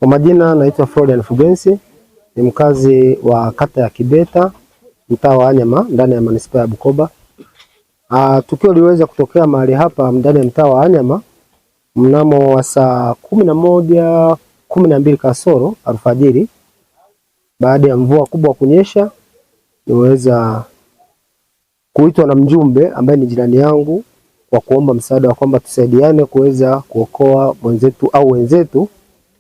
Kwa majina naitwa Florian Fugensi, ni mkazi wa kata ya Kibeta, mtaa wa Anyama, ndani ya manispaa ya Bukoba. Tukio liweza kutokea mahali hapa ndani ya mtaa wa Anyama mnamo wa saa 11:12 kasoro alfajiri. Baada ya mvua kubwa kunyesha, niweza kuitwa na mjumbe ambaye ni jirani yangu kwa kuomba msaada wa kwamba tusaidiane kuweza kuokoa mwenzetu au wenzetu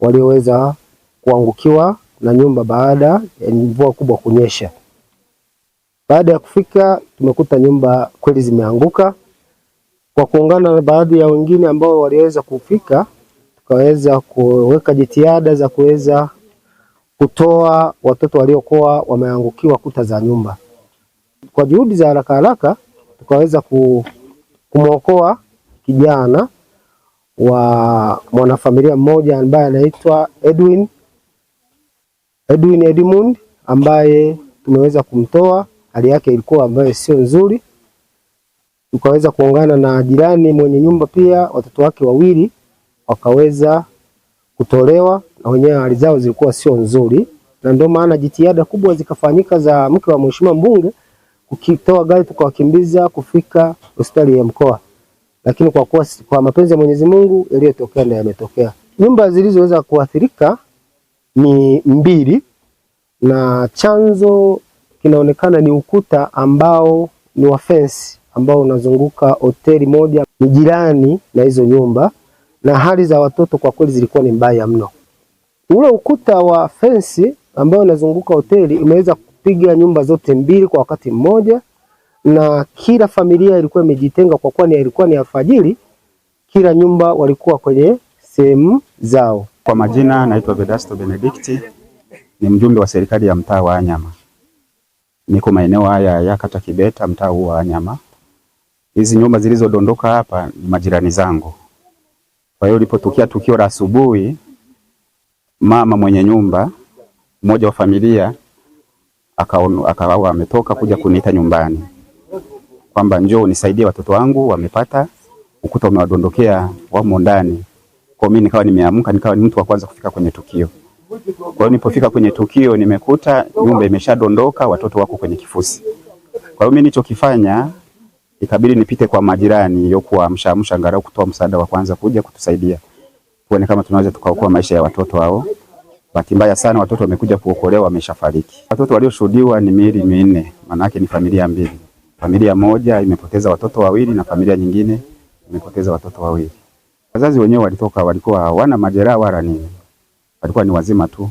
walioweza kuangukiwa na nyumba baada ya mvua kubwa kunyesha. Baada ya kufika, tumekuta nyumba kweli zimeanguka. Kwa kuungana na baadhi ya wengine ambao waliweza kufika, tukaweza kuweka jitihada za kuweza kutoa watoto waliokuwa wameangukiwa kuta za nyumba. Kwa juhudi za haraka tukaweza kumwokoa kijana wa mwanafamilia mmoja ambaye anaitwa Edmund, ambaye tumeweza kumtoa. Hali yake ilikuwa ambayo sio nzuri. Tukaweza kuungana na jirani mwenye nyumba pia, watoto wake wawili wakaweza kutolewa, na wenyewe hali zao zilikuwa sio nzuri, na ndio maana jitihada kubwa zikafanyika za mke wa mheshimiwa mbunge kukitoa gari tukawakimbiza kufika hospitali ya mkoa. Lakini kwa mapenzi ya Mwenyezi Mungu yaliyotokea ndio yametokea. Nyumba zilizoweza kuathirika ni 2, na chanzo kinaonekana ni ukuta ambao ni wa fence ambao unazunguka hoteli moja ni jirani na hizo nyumba, na hali za watoto kwa kweli zilikuwa ni mbaya mno. Ule ukuta wa fence ambao unazunguka hoteli imeweza kupiga nyumba zote 2 kwa wakati mmoja, na kila familia ilikuwa imejitenga kwa kuwa ilikuwa ni alfajiri. Kila nyumba walikuwa kwenye sehemu zao. Kwa majina naitwa Vedasto Benedicti, ni mjumbe wa serikali ya mtaa wa Anyama. Niko maeneo haya ya kata Kibeta, mtaa wa Anyama. Hizi nyumba zilizodondoka hapa ni majirani zangu. Kwa hiyo lipotokea tukio la asubuhi, mama mwenye nyumba mmoja wa familia akawa ametoka kuja kuniita nyumbani kwamba njoo nisaidie watoto wangu wamepata ukuta umewadondokea wamo ndani. Kwa mimi nikawa nimeamka, nikawa ni mtu wa kwanza kufika kwenye tukio. Kwa hiyo nilipofika kwenye tukio nimekuta nyumba imeshadondoka, watoto wako kwenye kifusi. Kwa hiyo mimi nilichokifanya ikabidi nipite kwa majirani yokuwa amshamsha angalau kutoa msaada wa kwanza kuja kutusaidia tuone kama tunaweza tukaokoa maisha ya watoto hao. Bahati mbaya sana watoto wamekuja kuokolewa wameshafariki. Watoto walioshuhudiwa ni miili 4, maana yake ni familia 2. Familia moja imepoteza watoto 2 na familia nyingine imepoteza watoto 2. Wazazi wenyewe walikuwa hawana majeraha wala nini. Walikuwa ni wazima tu.